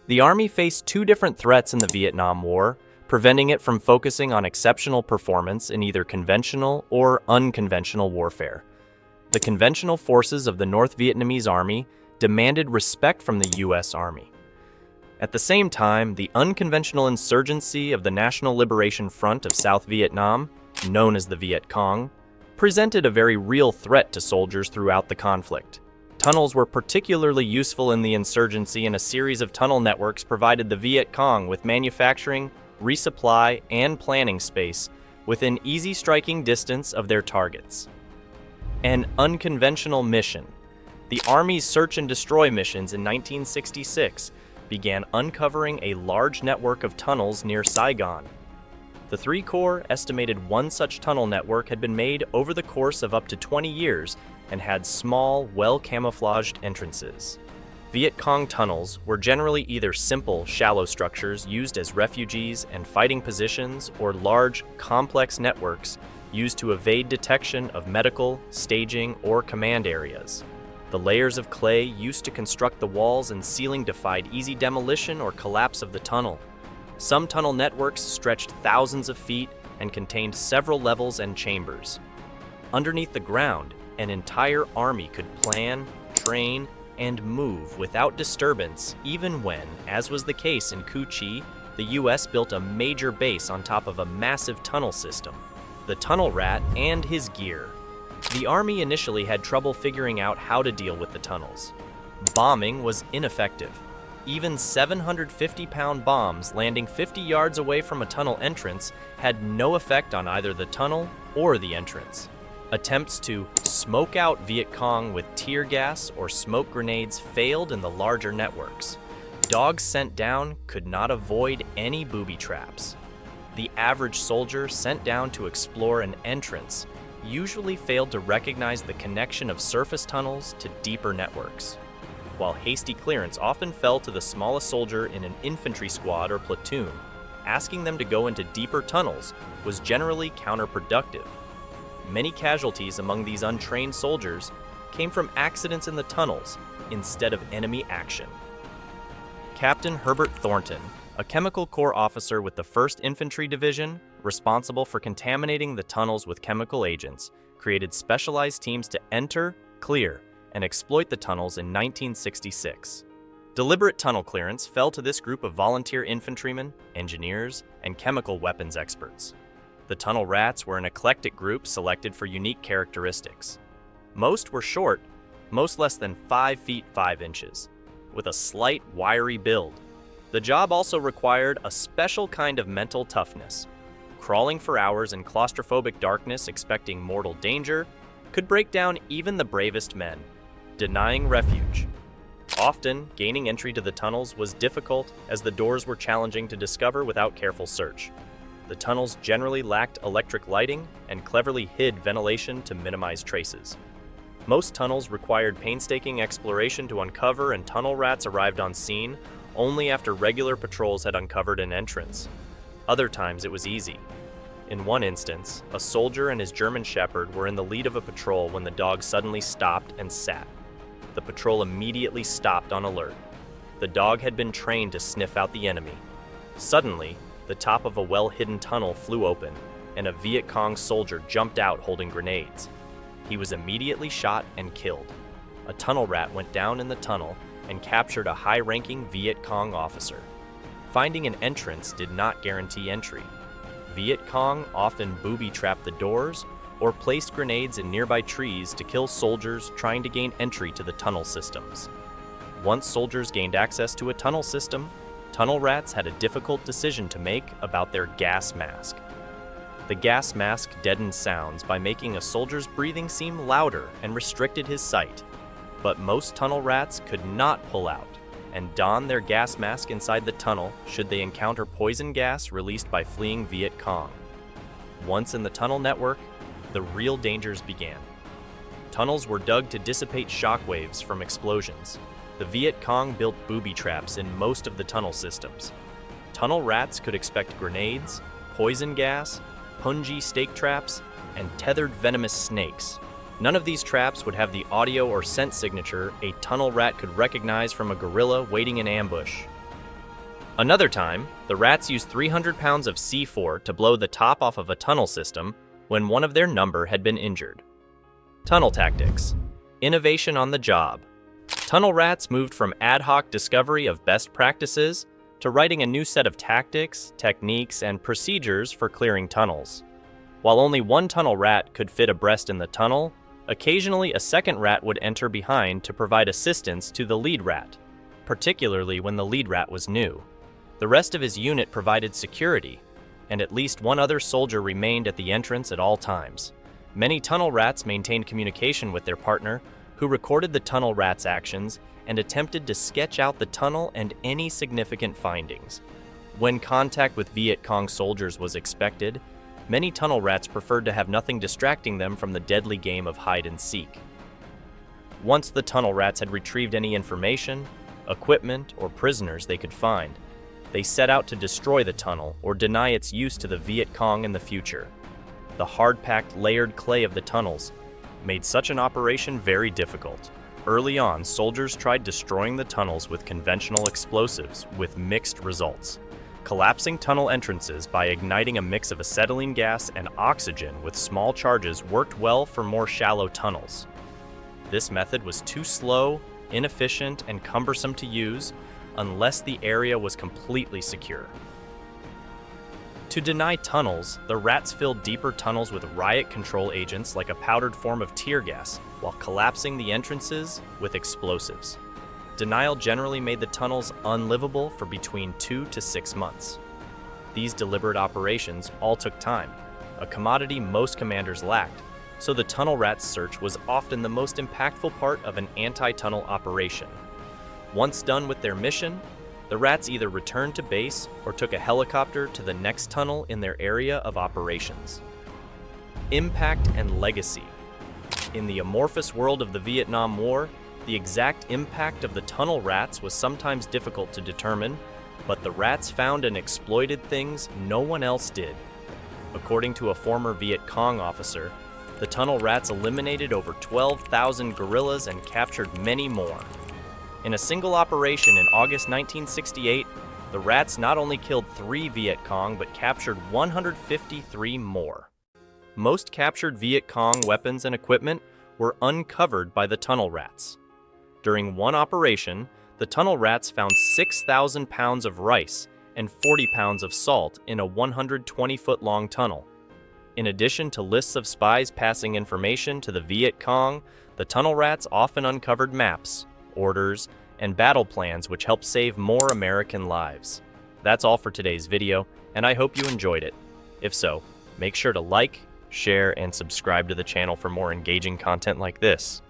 The Army faced two different threats in the Vietnam War, preventing it from focusing on exceptional performance in either conventional or unconventional warfare. The conventional forces of the North Vietnamese Army demanded respect from the U.S. Army. At the same time, the unconventional insurgency of the National Liberation Front of South Vietnam, known as the Viet Cong, presented a very real threat to soldiers throughout the conflict. Tunnels were particularly useful in the insurgency, and a series of tunnel networks provided the Viet Cong with manufacturing, resupply, and planning space within easy striking distance of their targets. An unconventional mission. The Army's search and destroy missions in 1966 began uncovering a large network of tunnels near Saigon. The Three Corps estimated one such tunnel network had been made over the course of up to 20 years and had small, well-camouflaged entrances. Viet Cong tunnels were generally either simple, shallow structures used as refugees and fighting positions, or large, complex networks used to evade detection of medical, staging, or command areas. The layers of clay used to construct the walls and ceiling defied easy demolition or collapse of the tunnel. Some tunnel networks stretched thousands of feet and contained several levels and chambers. Underneath the ground, an entire army could plan, train, and move without disturbance, even when, as was the case in Cu Chi, the U.S. built a major base on top of a massive tunnel system. The tunnel rat and his gear. The Army initially had trouble figuring out how to deal with the tunnels. Bombing was ineffective. Even 750-pound bombs landing 50 yards away from a tunnel entrance had no effect on either the tunnel or the entrance. Attempts to smoke out Viet Cong with tear gas or smoke grenades failed in the larger networks. Dogs sent down could not avoid any booby traps. The average soldier sent down to explore an entrance usually failed to recognize the connection of surface tunnels to deeper networks, while hasty clearance often fell to the smallest soldier in an infantry squad or platoon. Asking them to go into deeper tunnels was generally counterproductive. Many casualties among these untrained soldiers came from accidents in the tunnels instead of enemy action. Captain Herbert Thornton, a Chemical Corps officer with the 1st Infantry Division, responsible for contaminating the tunnels with chemical agents, created specialized teams to enter, clear, and exploit the tunnels in 1966. Deliberate tunnel clearance fell to this group of volunteer infantrymen, engineers, and chemical weapons experts. The tunnel rats were an eclectic group selected for unique characteristics. Most were short, most less than 5 feet 5 inches, with a slight, wiry build. The job also required a special kind of mental toughness. Crawling for hours in claustrophobic darkness expecting mortal danger could break down even the bravest men. Denying refuge. Often, gaining entry to the tunnels was difficult as the doors were challenging to discover without careful search. The tunnels generally lacked electric lighting and cleverly hid ventilation to minimize traces. Most tunnels required painstaking exploration to uncover, and tunnel rats arrived on scene only after regular patrols had uncovered an entrance. Other times it was easy. In one instance, a soldier and his German shepherd were in the lead of a patrol when the dog suddenly stopped and sat. The patrol immediately stopped on alert. The dog had been trained to sniff out the enemy. Suddenly, the top of a well-hidden tunnel flew open, and a Viet Cong soldier jumped out holding grenades. He was immediately shot and killed. A tunnel rat went down in the tunnel and captured a high-ranking Viet Cong officer. Finding an entrance did not guarantee entry. Viet Cong often booby-trapped the doors or placed grenades in nearby trees to kill soldiers trying to gain entry to the tunnel systems. Once soldiers gained access to a tunnel system, tunnel rats had a difficult decision to make about their gas mask. The gas mask deadened sounds by making a soldier's breathing seem louder and restricted his sight. But most tunnel rats could not pull out and don their gas mask inside the tunnel should they encounter poison gas released by fleeing Viet Cong. Once in the tunnel network, the real dangers began. Tunnels were dug to dissipate shock waves from explosions. The Viet Cong built booby traps in most of the tunnel systems. Tunnel rats could expect grenades, poison gas, punji stake traps, and tethered venomous snakes. None of these traps would have the audio or scent signature a tunnel rat could recognize from a guerrilla waiting in ambush. Another time, the rats used 300 pounds of C4 to blow the top off of a tunnel system when one of their number had been injured. Tunnel tactics. Innovation on the job. Tunnel rats moved from ad hoc discovery of best practices to writing a new set of tactics, techniques, and procedures for clearing tunnels. While only one tunnel rat could fit abreast in the tunnel, occasionally a second rat would enter behind to provide assistance to the lead rat, particularly when the lead rat was new. The rest of his unit provided security, and at least one other soldier remained at the entrance at all times. Many tunnel rats maintained communication with their partner, who recorded the tunnel rat's actions and attempted to sketch out the tunnel and any significant findings. When contact with Viet Cong soldiers was expected, many tunnel rats preferred to have nothing distracting them from the deadly game of hide and seek. Once the tunnel rats had retrieved any information, equipment, or prisoners they could find, they set out to destroy the tunnel or deny its use to the Viet Cong in the future. The hard-packed, layered clay of the tunnels made such an operation very difficult. Early on, soldiers tried destroying the tunnels with conventional explosives with mixed results. Collapsing tunnel entrances by igniting a mix of acetylene gas and oxygen with small charges worked well for more shallow tunnels. This method was too slow, inefficient, and cumbersome to use unless the area was completely secure. To deny tunnels, the rats filled deeper tunnels with riot control agents like a powdered form of tear gas, while collapsing the entrances with explosives. Denial generally made the tunnels unlivable for between 2 to 6 months. These deliberate operations all took time, a commodity most commanders lacked, so the tunnel rat's search was often the most impactful part of an anti-tunnel operation. Once done with their mission, the rats either returned to base or took a helicopter to the next tunnel in their area of operations. Impact and legacy. In the amorphous world of the Vietnam War, the exact impact of the tunnel rats was sometimes difficult to determine, but the rats found and exploited things no one else did. According to a former Viet Cong officer, the tunnel rats eliminated over 12,000 guerrillas and captured many more. In a single operation in August 1968, the rats not only killed 3 Viet Cong but captured 153 more. Most captured Viet Cong weapons and equipment were uncovered by the tunnel rats. During one operation, the tunnel rats found 6,000 pounds of rice and 40 pounds of salt in a 120-foot-long tunnel. In addition to lists of spies passing information to the Viet Cong, the tunnel rats often uncovered maps, orders, and battle plans which help save more American lives. That's all for today's video, and I hope you enjoyed it. If so, make sure to like, share, and subscribe to the channel for more engaging content like this.